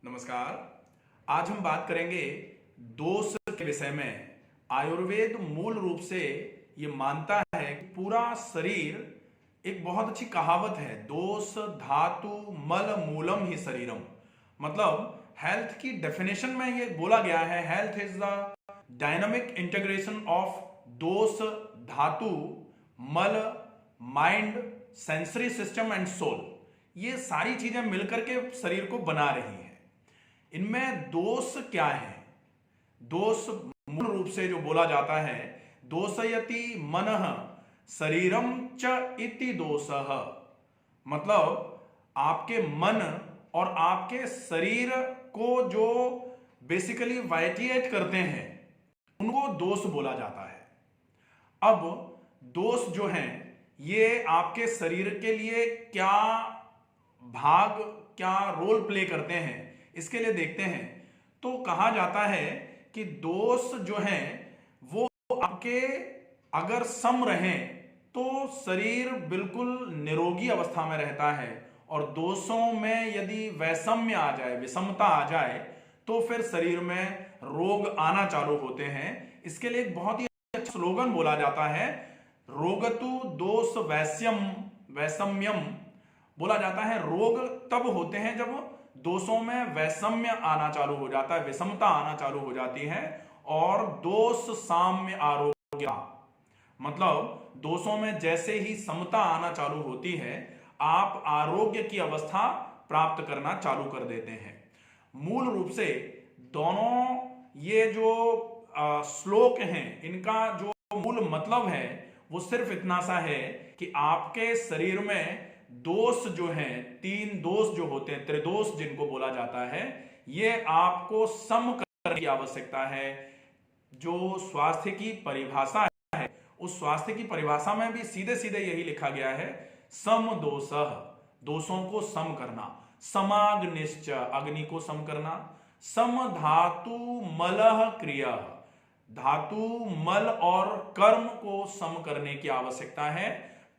नमस्कार। आज हम बात करेंगे दोष के विषय में। आयुर्वेद मूल रूप से ये मानता है कि पूरा शरीर एक बहुत अच्छी कहावत है, दोष धातु मल मूलम ही शरीरम। मतलब हेल्थ की डेफिनेशन में ये बोला गया है, health is the dynamic integration of dosha dhatu mala mind sensory system and soul. ये सारी चीजें मिलकर के शरीर को बना रही हैं। इनमें दोष क्या है? दोष मूल रूप से जो बोला जाता है, दोषयति मनः शरीरम च इति दोषः। मतलब आपके मन और आपके शरीर को जो बेसिकली वाइटिएट करते हैं उनको दोष बोला जाता है। अब दोष जो हैं ये आपके शरीर के लिए क्या भाग, क्या रोल प्ले करते हैं, इसके लिए देखते हैं। तो कहा जाता है कि दोष जो हैं वो आपके अगर सम रहें तो शरीर बिल्कुल निरोगी अवस्था में रहता है, और दोषों में यदि वैषम्य आ जाए, विषमता आ जाए, तो फिर शरीर में रोग आना चालू होते हैं। इसके लिए एक बहुत ही अच्छा स्लोगन बोला जाता है, रोगतु दोष वैषम्यम। बोला जाता है रोग तब होते हैं जब दोषों में वैषम्य आना चालू हो जाता है, विषमता आना चालू हो जाती है। और दोष साम्य आरोग्य, मतलब दोषों में जैसे ही समता आना चालू होती है, आप आरोग्य की अवस्था प्राप्त करना चालू कर देते हैं। मूल रूप से दोनों ये जो श्लोक हैं, इनका जो मूल मतलब है वो सिर्फ इतना सा है कि आपके शरीर में दोष जो हैं, तीन दोष जो होते हैं, त्रिदोष जिनको बोला जाता है, ये आपको सम करने की आवश्यकता है। जो स्वास्थ्य की परिभाषा है, उस स्वास्थ्य की परिभाषा में भी सीधे सीधे यही लिखा गया है, सम दोषः, दोषों को सम करना। समाग्निश्च, अग्नि को सम करना। सम धातु मलः क्रिया, धातु मल और कर्म को सम करने की आवश्यकता है।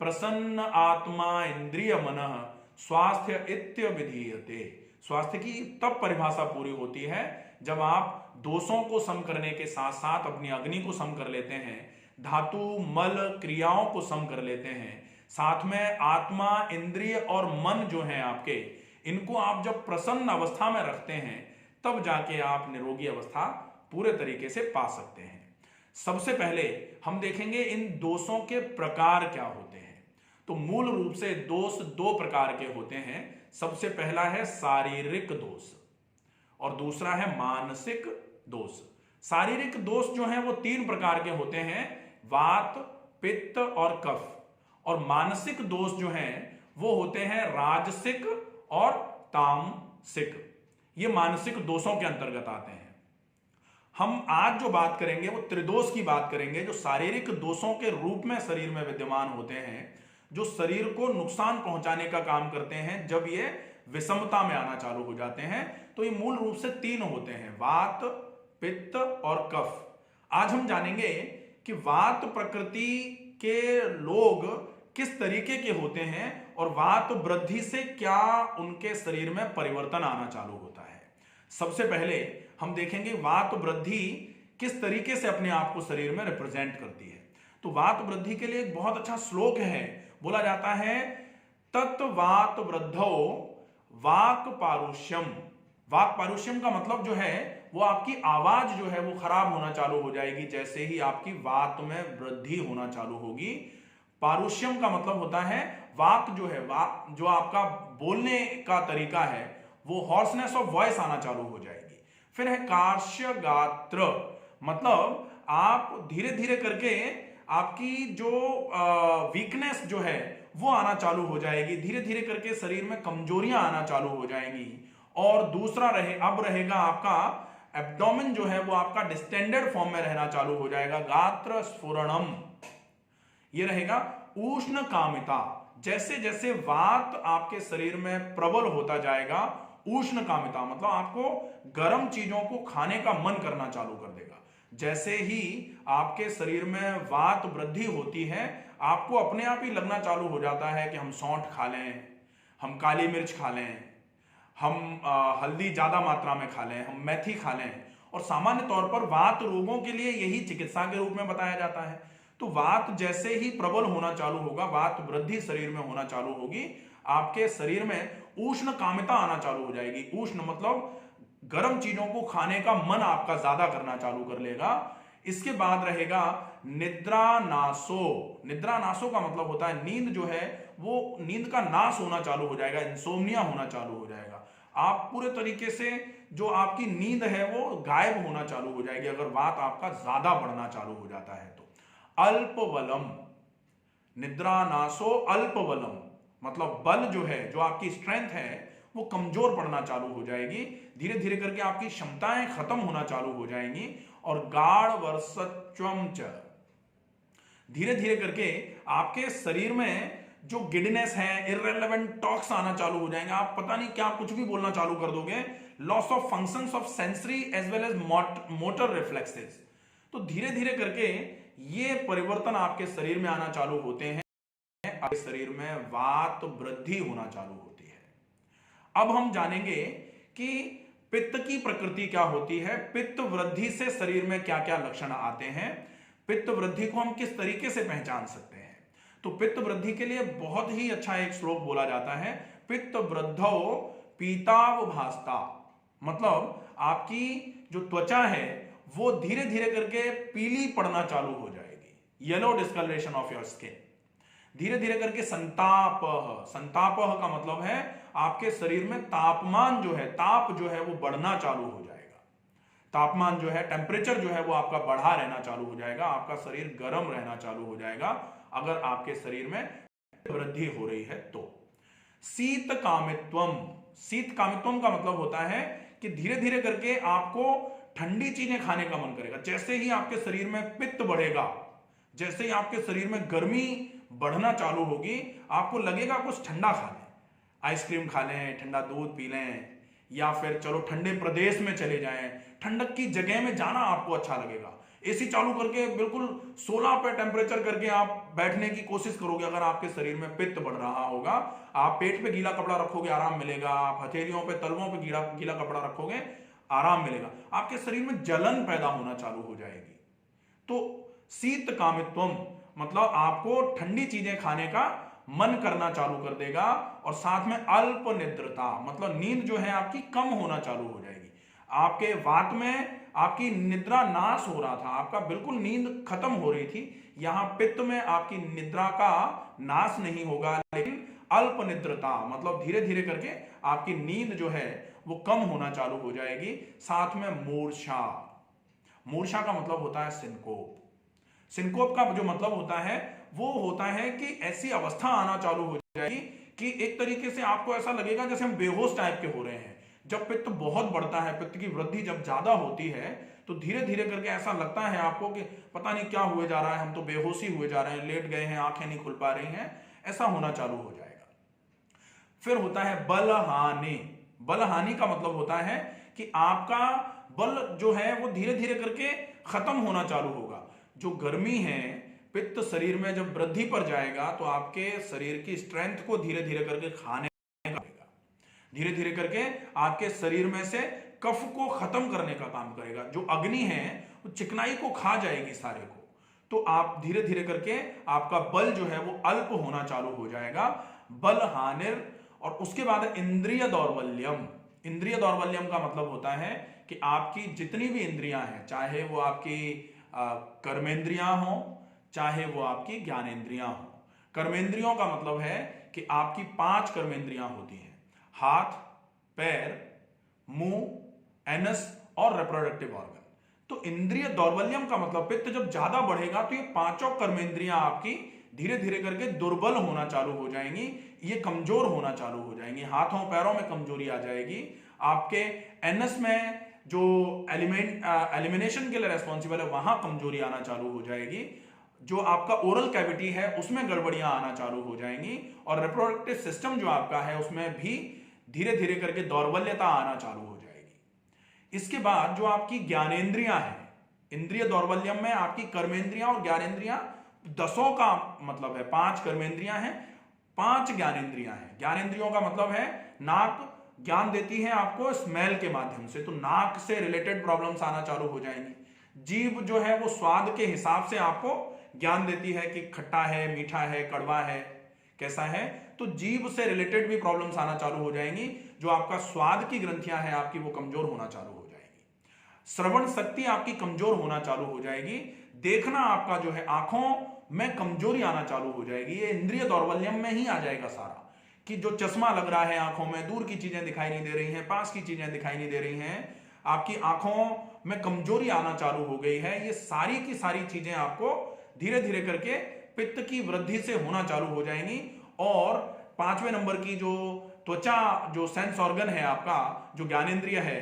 प्रसन्न आत्मा इंद्रिय मनः स्वास्थ्य इत्य विधीयते। स्वास्थ्य की तब परिभाषा पूरी होती है जब आप दोषों को सम करने के साथ साथ अपनी अग्नि को सम कर लेते हैं, धातु मल क्रियाओं को सम कर लेते हैं, साथ में आत्मा इंद्रिय और मन जो है आपके, इनको आप जब प्रसन्न अवस्था में रखते हैं, तब जाके आप निरोगी अवस्था पूरे तरीके से पा सकते हैं। सबसे पहले हम देखेंगे इन दोषों के प्रकार क्या होते हैं। तो मूल रूप से दोष दो प्रकार के होते हैं। सबसे पहला है शारीरिक दोष और दूसरा है मानसिक दोष। शारीरिक दोष जो है वो तीन प्रकार के होते हैं, वात, पित्त और कफ। और मानसिक दोष जो हैं वो होते हैं राजसिक और तामसिक। ये मानसिक दोषों के अंतर्गत आते हैं। हम आज जो बात करेंगे वो त्रिदोष की बात करेंगे, जो शारीरिक दोषों के रूप में शरीर में विद्यमान होते हैं, जो शरीर को नुकसान पहुंचाने का काम करते हैं जब ये विषमता में आना चालू हो जाते हैं। तो ये मूल रूप से तीन होते हैं, वात, पित्त और कफ। आज हम जानेंगे कि वात प्रकृति के लोग किस तरीके के होते हैं और वात वृद्धि से क्या उनके शरीर में परिवर्तन आना चालू होता है। सबसे पहले हम देखेंगे वात वृद्धि किस तरीके से अपने आप को शरीर में रिप्रेजेंट करती है। तो वात वृद्धि के लिए एक बहुत अच्छा श्लोक है, बोला जाता है, तत् वात वृद्धो वाक पारुष्यम। वाक पारुष्यम का मतलब जो है वो आपकी आवाज जो है वो खराब होना चालू हो जाएगी जैसे ही आपकी वात में वृद्धि होना चालू होगी। पारुष्यम का मतलब होता है वाक जो है, वाक जो आपका बोलने का तरीका है वो हॉर्सनेस ऑफ वॉइस आना चालू हो जाएगी। फिर है कार्श्य गात्र, मतलब आप धीरे धीरे करके आपकी जो वीकनेस जो है वो आना चालू हो जाएगी, धीरे धीरे करके शरीर में कमजोरियां आना चालू हो जाएंगी। और दूसरा अब रहेगा आपका एब्डोमेन जो है वो आपका डिस्टेंडेड फॉर्म में रहना चालू हो जाएगा। गात्र स्फुरणम, ये रहेगा उष्ण कामिता। जैसे जैसे वात आपके शरीर में प्रबल होता जाएगा, उष्ण कामिता मतलब आपको गर्म चीजों को खाने का मन करना चालू कर देगा। जैसे ही आपके शरीर में वात वृद्धि होती है, आपको अपने आप ही लगना चालू हो जाता है कि हम सौंठ खा लें, हम काली मिर्च खा लें, हम हल्दी ज्यादा मात्रा में खा लें, हम मेथी खा लें, और सामान्य तौर पर वात रोगों के लिए यही चिकित्सा के रूप में बताया जाता है। तो वात जैसे ही प्रबल होना चालू होगा, वात वृद्धि शरीर में होना चालू होगी, आपके शरीर में उष्ण कामिता आना चालू हो जाएगी। उष्ण मतलब गर्म चीजों को खाने का मन आपका ज्यादा करना चालू कर लेगा। इसके बाद रहेगा निद्रा नासो। निद्रा नासो का मतलब होता है नींद जो है वो, नींद का नाश होना चालू हो जाएगा, इंसोम्निया होना चालू हो जाएगा। आप पूरे तरीके से जो आपकी नींद है वो गायब होना चालू हो जाएगी अगर वात आपका ज्यादा बढ़ना चालू हो जाता है तो। अल्पबलम, निद्रा नासो अल्पबलम मतलब बल जो है, जो आपकी स्ट्रेंथ है वो कमजोर पड़ना चालू हो जाएगी। धीरे धीरे करके आपकी क्षमताएं खत्म होना चालू हो जाएंगी। और गाढ़ वर्षत्वम च, धीरे धीरे करके आपके शरीर में जो गिडनेस है, इररिलेवेंट टॉक्स आना चालू हो जाएंगे। आप पता नहीं क्या कुछ भी बोलना चालू कर दोगे। Loss of functions of sensory as well as motor reflexes. तो धीरे धीरे करके ये परिवर्तन आपके शरीर में आना चालू होते हैं। आपके शरीर में वात वृद्धि होना चालू होती है। अब हम जानेंगे कि पित्त की प्रकृति क्या होती है, पित्त वृद्धि से शरीर में क्या क्या लक्षण आते हैं, पित्त वृद्धि को हम किस तरीके से पहचान सकते हैं। तो पित्त वृद्धि के लिए बहुत ही अच्छा एक श्लोक बोला जाता है, पित्त वृद्धौ पीताव भासता। मतलब आपकी जो त्वचा है वो धीरे धीरे करके पीली पड़ना चालू हो जाएगी, yellow discolouration of your skin. धीरे धीरे करके संताप, संताप का मतलब है आपके शरीर में तापमान जो है, ताप जो है वो बढ़ना चालू हो जाएगा। तापमान जो है, टेम्परेचर जो है वो आपका बढ़ा रहना चालू हो जाएगा, आपका शरीर गर्म रहना चालू हो जाएगा अगर आपके शरीर में वृद्धि हो रही है तो। शीत कामित्वम, शीत कामित्वम का मतलब होता है कि धीरे धीरे करके आपको ठंडी चीजें खाने का मन करेगा। जैसे ही आपके शरीर में पित्त बढ़ेगा, जैसे ही आपके शरीर में गर्मी बढ़ना चालू होगी, आपको लगेगा कुछ ठंडा खा लें, आइसक्रीम खा लें, ठंडा दूध पी लें, या फिर चलो ठंडे प्रदेश में चले जाएं, ठंडक की जगह में जाना आपको अच्छा लगेगा। एसी चालू करके बिल्कुल 16 पे टेम्परेचर करके आप बैठने की कोशिश करोगे अगर आपके शरीर में पित्त बढ़ रहा होगा। आप पेट पे गीला कपड़ा रखोगे, आराम मिलेगा। आप हथेलियों पे, तलवों पे गीला कपड़ा रखोगे, आराम मिलेगा। आपके शरीर में जलन पैदा होना चालू हो जाएगी। तो शीत कामित्वम मतलब आपको ठंडी चीजें खाने का मन करना चालू कर देगा। और साथ में अल्प निद्रता मतलब नींद जो है आपकी कम होना चालू हो जाएगी। आपके वात में आपकी निद्रा नाश हो रहा था, आपका बिल्कुल नींद खत्म हो रही थी। यहां पित्त में आपकी निद्रा का नाश नहीं होगा, लेकिन अल्प निद्रता मतलब धीरे धीरे करके आपकी नींद जो है वो कम होना चालू हो जाएगी। साथ में मूर्छा, मूर्छा का मतलब होता है सिनकोप। सिनकोप का जो मतलब होता है वो होता है कि ऐसी अवस्था आना चालू हो जाएगी कि एक तरीके से आपको ऐसा लगेगा जैसे हम बेहोश टाइप के हो रहे हैं। जब पित्त बहुत बढ़ता है, पित्त की वृद्धि जब ज्यादा होती है, तो धीरे धीरे करके ऐसा लगता है आपको कि पता नहीं क्या हुए जा रहा है, हम तो बेहोशी हुए जा रहे हैं, लेट गए हैं, आंखें नहीं खुल पा रही हैं, ऐसा होना चालू हो जाएगा। फिर होता है बलहानि। बलहानि का मतलब होता है कि आपका बल जो है वो धीरे धीरे करके खत्म होना चालू होगा। जो गर्मी है, पित्त शरीर में जब वृद्धि पर जाएगा तो आपके शरीर की स्ट्रेंथ को धीरे धीरे करके खाने का करेगा। धीरे धीरे करके आपके शरीर में से कफ को खत्म करने का काम करेगा। जो अग्नि है वो चिकनाई को खा जाएगी सारे को। तो आप धीरे धीरे करके आपका बल जो है वो अल्प होना चालू हो जाएगा। बल हानिर। और उसके बाद इंद्रिय दौर्बल्यम। इंद्रिय दौर्बल्यम का मतलब होता है कि आपकी जितनी भी इंद्रियां हैं, चाहे वो आपकी कर्मेंद्रियां हो, चाहे वो आपकी ज्ञानेंद्रियां हो। कर्मेंद्रियों का मतलब है कि आपकी 5 कर्मेंद्रियां होती हैं, हाथ, पैर, मुंह, एनस और रिप्रोडक्टिव ऑर्गन। तो इंद्रिय दौर्बल्यम का मतलब पित्त जब ज्यादा बढ़ेगा तो ये 5 कर्मेंद्रियां आपकी धीरे धीरे करके दुर्बल होना चालू हो जाएंगी, ये कमजोर होना चालू हो जाएंगी। हाथों पैरों में कमजोरी आ जाएगी। आपके एनस में जो एलिमिनेशन के लिए रेस्पॉन्सिबल है वहां कमजोरी आना चालू हो जाएगी। जो आपका ओरल कैविटी है उसमें गड़बड़ियां आना चालू हो जाएंगी। और रिप्रोडक्टिव सिस्टम जो आपका है उसमें भी धीरे धीरे करके दौर्बल्यता आना चालू हो जाएगी। इसके बाद जो आपकी ज्ञानेंद्रियां हैं, इंद्रिय दौर्बल्यम में आपकी कर्मेंद्रियां और ज्ञानेंद्रियां 10 का मतलब है। 5 कर्मेंद्रियां हैं, 5 ज्ञानेंद्रियां हैं। ज्ञानेंद्रियों का मतलब है नाक, ज्ञान देती है आपको स्मेल के माध्यम से, तो नाक से रिलेटेड प्रॉब्लम्स आना चालू हो जाएंगी। जीभ जो है वो स्वाद के हिसाब से आपको ज्ञान देती है कि खट्टा है, मीठा है, कड़वा है, कैसा है। तो जीभ से रिलेटेड भी प्रॉब्लम्स आना चालू हो जाएंगी। जो आपका स्वाद की ग्रंथियां हैं आपकी वो कमजोर होना चालू हो जाएगी। श्रवण शक्ति आपकी कमजोर होना चालू हो जाएगी। देखना आपका जो है आंखों में कमजोरी आना चालू हो जाएगी। ये इंद्रिय दौर्बल्यम में ही आ जाएगा सारा, कि जो चश्मा लग रहा है आंखों में, दूर की चीजें दिखाई नहीं दे रही हैं, पास की चीजें दिखाई नहीं दे रही हैं, आपकी आंखों में कमजोरी आना चालू हो गई है। ये सारी की सारी चीजें आपको धीरे धीरे करके पित्त की वृद्धि से होना चालू हो जाएंगी। और 5वें नंबर की जो त्वचा, जो सेंस ऑर्गन है आपका, जो ज्ञानेंद्रिय है,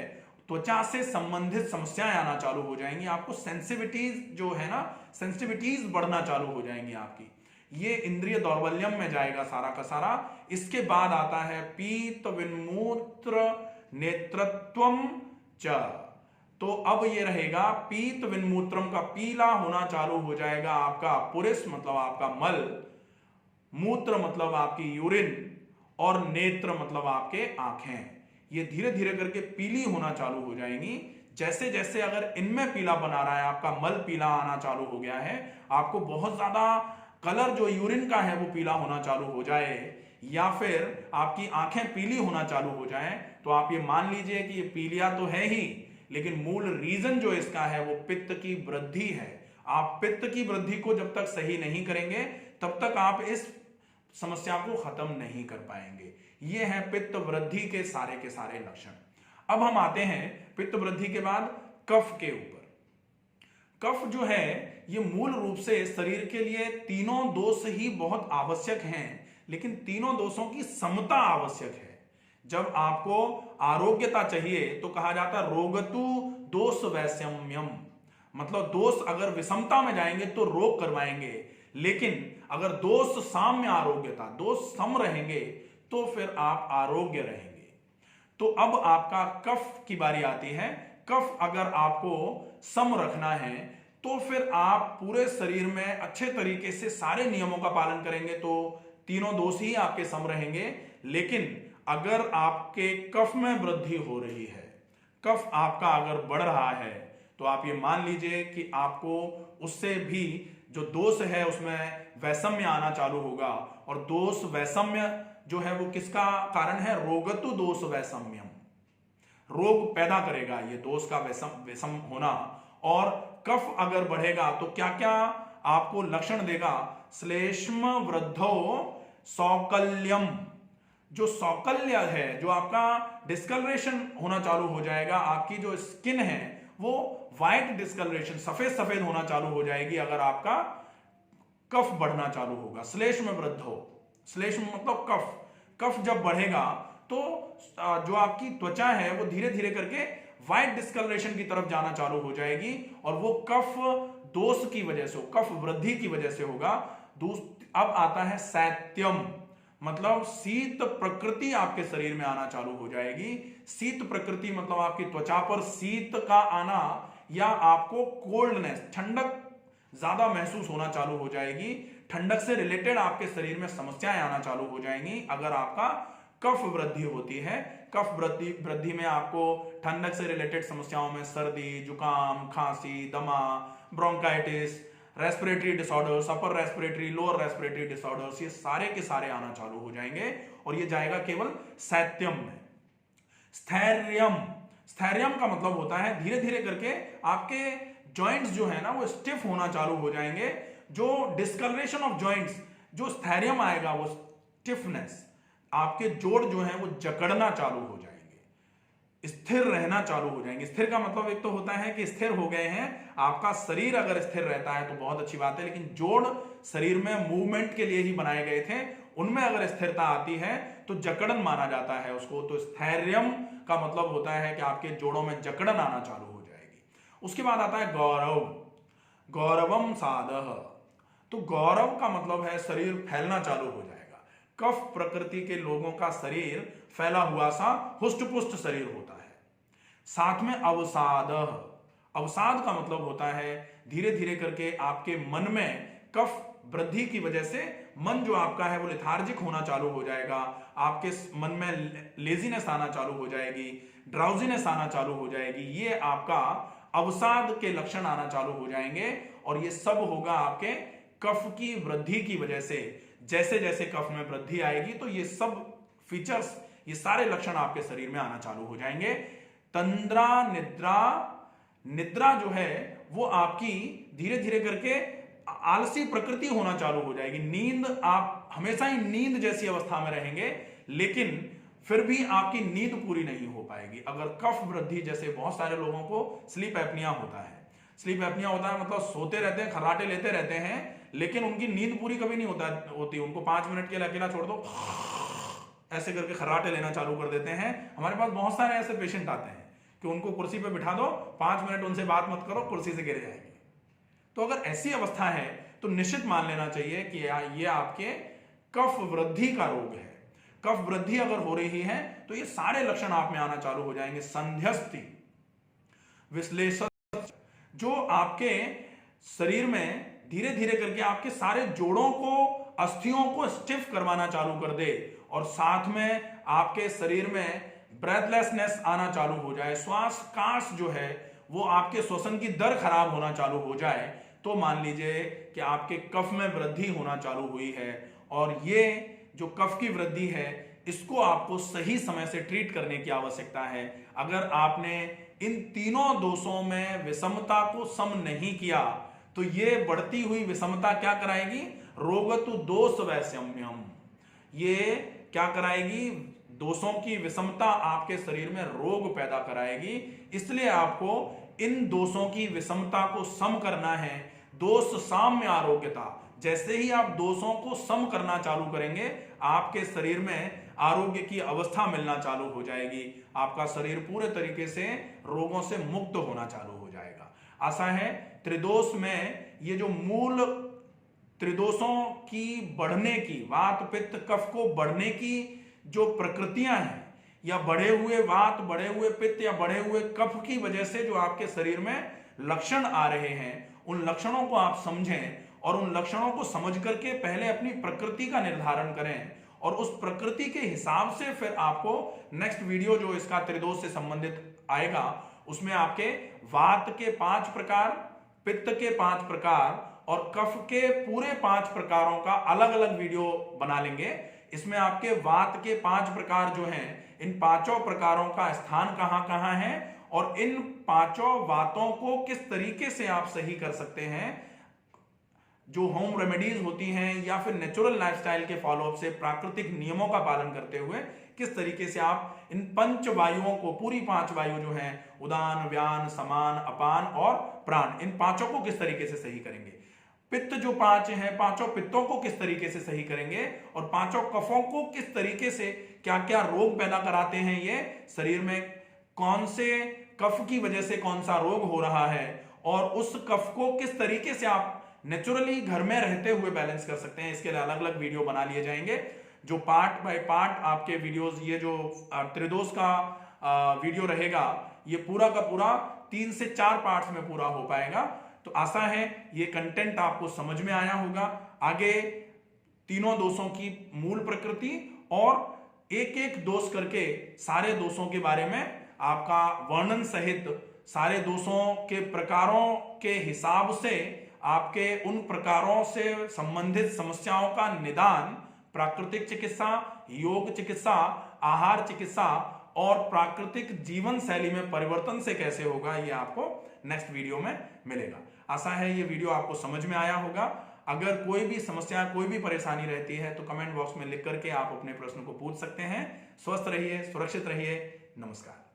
त्वचा से संबंधित समस्याएं आना चालू हो जाएंगी। आपको सेंसिटिविटीज जो है ना, सेंसिटिविटीज बढ़ना चालू हो जाएंगी आपकी। ये इंद्रिय दौर्बल्यम में जाएगा सारा का सारा। इसके बाद आता है पीत विन्मूत्र नेत्रत्वम च। तो अब ये रहेगा पीत विन्मूत्रम का पीला होना चालू हो जाएगा आपका पुरुष, मतलब आपका मल, मूत्र मतलब आपकी यूरिन, और नेत्र मतलब आपके आंखें। ये धीरे धीरे करके पीली होना चालू हो जाएंगी। जैसे जैसे अगर इनमें पीला बना रहा है, आपका मल पीला आना चालू हो गया है, आपको बहुत ज्यादा कलर जो यूरिन का है वो पीला होना चालू हो जाए, या फिर आपकी आंखें पीली होना चालू हो जाएं, तो आप ये मान लीजिए कि ये पीलिया तो है ही, लेकिन मूल रीजन जो इसका है वो पित्त की वृद्धि है। आप पित्त की वृद्धि को जब तक सही नहीं करेंगे तब तक आप इस समस्या को खत्म नहीं कर पाएंगे। ये है पित्त वृद्धि के सारे लक्षण। अब हम आते हैं पित्त वृद्धि के बाद कफ के ऊपर। कफ जो है ये मूल रूप से शरीर के लिए तीनों दोष ही बहुत आवश्यक हैं, लेकिन तीनों दोषों की समता आवश्यक है। जब आपको आरोग्यता चाहिए तो कहा जाता है रोगतु दोष वैषम्यम, मतलब दोष अगर विषमता में जाएंगे तो रोग करवाएंगे, लेकिन अगर दोष साम्य आरोग्यता, दोष सम रहेंगे तो फिर आप आरोग्य रहेंगे। तो अब आपका कफ की बारी आती है। कफ अगर आपको सम रखना है तो फिर आप पूरे शरीर में अच्छे तरीके से सारे नियमों का पालन करेंगे तो तीनों दोष ही आपके सम रहेंगे। लेकिन अगर आपके कफ में वृद्धि हो रही है, कफ आपका अगर बढ़ रहा है, तो आप ये मान लीजिए कि आपको उससे भी जो दोष है उसमें वैषम्य आना चालू होगा। और दोष वैषम्य जो है वो किसका कारण है? रोगतु दोष वैषम्यम, रोग पैदा करेगा ये दोष का वैषम होना। और कफ अगर बढ़ेगा तो क्या क्या आपको लक्षण देगा? श्लेष्म वृद्धो सौकल्यम, जो सौकल्य है, जो आपका डिस्कलरेशन होना चालू हो जाएगा, आपकी जो स्किन है वो व्हाइट डिस्कलरेशन, सफेद सफेद होना चालू हो जाएगी अगर आपका कफ बढ़ना चालू होगा। श्लेष्म वृद्धो, श्लेष्म मतलब कफ, कफ जब बढ़ेगा तो जो आपकी त्वचा है वो धीरे धीरे करके व्हाइट डिस्कलरेशन की तरफ जाना चालू हो जाएगी, और वो कफ दोष की वजह से, कफ वृद्धि की वजह से होगा। अब आता है शैत्यम, मतलब शीत प्रकृति आपके शरीर में आना चालू हो जाएगी। शीत प्रकृति मतलब आपकी त्वचा पर शीत का आना, या आपको कोल्डनेस, ठंडक ज्यादा महसूस होना चालू हो जाएगी। ठंडक से रिलेटेड आपके शरीर में समस्याएं आना चालू हो जाएंगी अगर आपका कफ वृद्धि होती है। कफ वृद्धि में आपको ठंडक से रिलेटेड समस्याओं में सर्दी, जुकाम, खांसी, दमा, bronchitis, respiratory disorders, upper respiratory, lower respiratory disorders, ये सारे के सारे आना चालू हो जाएंगे। और ये जाएगा केवल शैत्यम में। स्थैर्यम, स्थैर्यम का मतलब होता है धीरे धीरे करके आपके जॉइंट्स जो है ना वो स्टिफ होना चालू हो जाएंगे। जो डिस्कलरेशन ऑफ जॉइंट्स, जो स्थैर्यम आएगा वो स्टिफनेस, आपके जोड़ जो है वो जकड़ना चालू हो जाएंगे, स्थिर रहना चालू हो जाएंगे। स्थिर का मतलब एक तो होता है कि स्थिर हो गए हैं, आपका शरीर अगर स्थिर रहता है तो बहुत अच्छी बात है, लेकिन जोड़ शरीर में मूवमेंट के लिए ही बनाए गए थे, उनमें अगर स्थिरता आती है तो जकड़न माना जाता है उसको। तो स्थैर्यम का मतलब होता है कि आपके जोड़ों में जकड़न आना चालू हो जाएगी। उसके बाद आता है गौरव, गौरवम सादह, तो गौरव का मतलब है शरीर फैलना चालू हो जाएगा। कफ प्रकृति के लोगों का शरीर फैला हुआ सा हुष्ट पुष्ट शरीर होता है। साथ में अवसाद, अवसाद का मतलब होता है धीरे धीरे करके आपके मन में कफ वृद्धि की वजह से मन जो आपका है वो लेथार्जिक होना चालू हो जाएगा, आपके मन में लेजीनेस आना चालू हो जाएगी, ड्राउजीनेस आना चालू हो जाएगी, ये आपका अवसाद के लक्षण आना चालू हो जाएंगे। और ये सब होगा आपके कफ की वृद्धि की वजह से। जैसे जैसे कफ में वृद्धि आएगी तो ये सब फीचर्स, ये सारे लक्षण आपके शरीर में आना चालू हो जाएंगे। तंद्रा निद्रा जो है वो आपकी धीरे धीरे करके आलसी प्रकृति होना चालू हो जाएगी। नींद, आप हमेशा ही नींद जैसी अवस्था में रहेंगे, लेकिन फिर भी आपकी नींद पूरी नहीं हो पाएगी। अगर कफ वृद्धि, जैसे बहुत सारे लोगों को स्लीप एपनिया होता है, स्लीप एपनिया होता है मतलब सोते रहते हैं, खर्राटे लेते रहते हैं, लेकिन उनकी नींद पूरी कभी नहीं होती। उनको 5 मिनट के लिए अकेला छोड़ दो, ऐसे करके खर्राटे लेना चालू कर देते हैं। हमारे पास बहुत सारे ऐसे पेशेंट आते हैं कि उनको कुर्सी पे बिठा दो, 5 मिनट उनसे बात मत करो, कुर्सी से गिर जाएंगे। तो अगर ऐसी अवस्था है तो निश्चित मान लेना चाहिए कि ये आपके कफ वृद्धि का रोग है। कफ वृद्धि अगर हो रही है तो ये सारे लक्षण आप में आना चालू हो जाएंगे। संध्यस्ति, विश्लेषण, जो आपके शरीर में धीरे धीरे करके आपके सारे जोड़ों को, अस्थियों को स्टिफ करवाना चालू कर दे, और साथ में आपके शरीर में ब्रेथलेसनेस आना चालू हो जाए, श्वास काश जो है वो आपके श्वसन की दर खराब होना चालू हो जाए, तो मान लीजिए कि आपके कफ में वृद्धि होना चालू हुई है। और ये जो कफ की वृद्धि है इसको आपको सही समय से ट्रीट करने की आवश्यकता है। अगर आपने इन तीनों दोषों में विषमता को सम नहीं किया तो ये बढ़ती हुई विषमता क्या कराएगी? रोगतु दोष वैषम्यम। ये क्या कराएगी? दोषों की विषमता आपके शरीर में रोग पैदा कराएगी। इसलिए आपको इन दोषों की विषमता को सम करना है। दोष साम्य आरोग्यता, जैसे ही आप दोषों को सम करना चालू करेंगे आपके शरीर में आरोग्य की अवस्था मिलना चालू हो जाएगी। आपका शरीर पूरे तरीके से रोगों से मुक्त होना चालू हो जाएगा। आशा है त्रिदोष में ये जो मूल त्रिदोषों की बढ़ने की, वात पित्त कफ को बढ़ने की जो प्रकृतियां हैं, या बढ़े हुए वात, बढ़े हुए पित्त या बढ़े हुए कफ की वजह से जो आपके शरीर में लक्षण आ रहे हैं, उन लक्षणों को आप समझें और उन लक्षणों को समझ करके पहले अपनी प्रकृति का निर्धारण करें, और उस प्रकृति के हिसाब से फिर आपको नेक्स्ट वीडियो जो इसका त्रिदोष से संबंधित आएगा उसमें आपके वात के 5 प्रकार, पित्त के 5 प्रकार और कफ के पूरे 5 प्रकारों का अलग अलग वीडियो बना लेंगे। इसमें आपके वात के 5 प्रकार जो हैं, इन 5 प्रकारों का स्थान कहां कहां है और इन 5 वातों को किस तरीके से आप सही कर सकते हैं, जो होम रेमेडीज होती हैं या फिर नेचुरल लाइफस्टाइल के फॉलोअप से प्राकृतिक नियमों का पालन करते हुए किस तरीके से आप इन 5 वायुओं को, पूरी 5 वायु जो हैं, उदान, व्यान, समान, अपान और प्राण, इन 5 को किस तरीके से सही करेंगे। पित्त जो 5 हैं, 5 पित्तों को किस तरीके से सही करेंगे और 5 कफों को किस तरीके से क्या क्या रोग पैदा कराते हैं, ये शरीर में कौन से कफ की वजह से कौन सा रोग हो रहा है, और उस कफ को किस तरीके से आप नेचुरली घर में रहते हुए बैलेंस कर सकते हैं। इसके लिए अलग अलग वीडियो बना लिए जाएंगे, जो पार्ट बाय पार्ट आपके वीडियोस, ये जो त्रिदोष का वीडियो रहेगा ये पूरा का पूरा 3 से 4 पार्ट्स में पूरा हो पाएगा। तो आशा है ये कंटेंट आपको समझ में आया होगा। आगे तीनों दोषों की मूल प्रकृति और एक एक दोष करके सारे दोषों के बारे में आपका वर्णन सहित सारे दोषों के प्रकारों के हिसाब से आपके उन प्रकारों से संबंधित समस्याओं का निदान प्राकृतिक चिकित्सा, योग चिकित्सा, आहार चिकित्सा और प्राकृतिक जीवन शैली में परिवर्तन से कैसे होगा, ये आपको नेक्स्ट वीडियो में मिलेगा। आशा है ये वीडियो आपको समझ में आया होगा। अगर कोई भी समस्या, कोई भी परेशानी रहती है तो कमेंट बॉक्स में लिख करके आप अपने प्रश्न को पूछ सकते हैं। स्वस्थ रहिए, सुरक्षित रहिए। नमस्कार।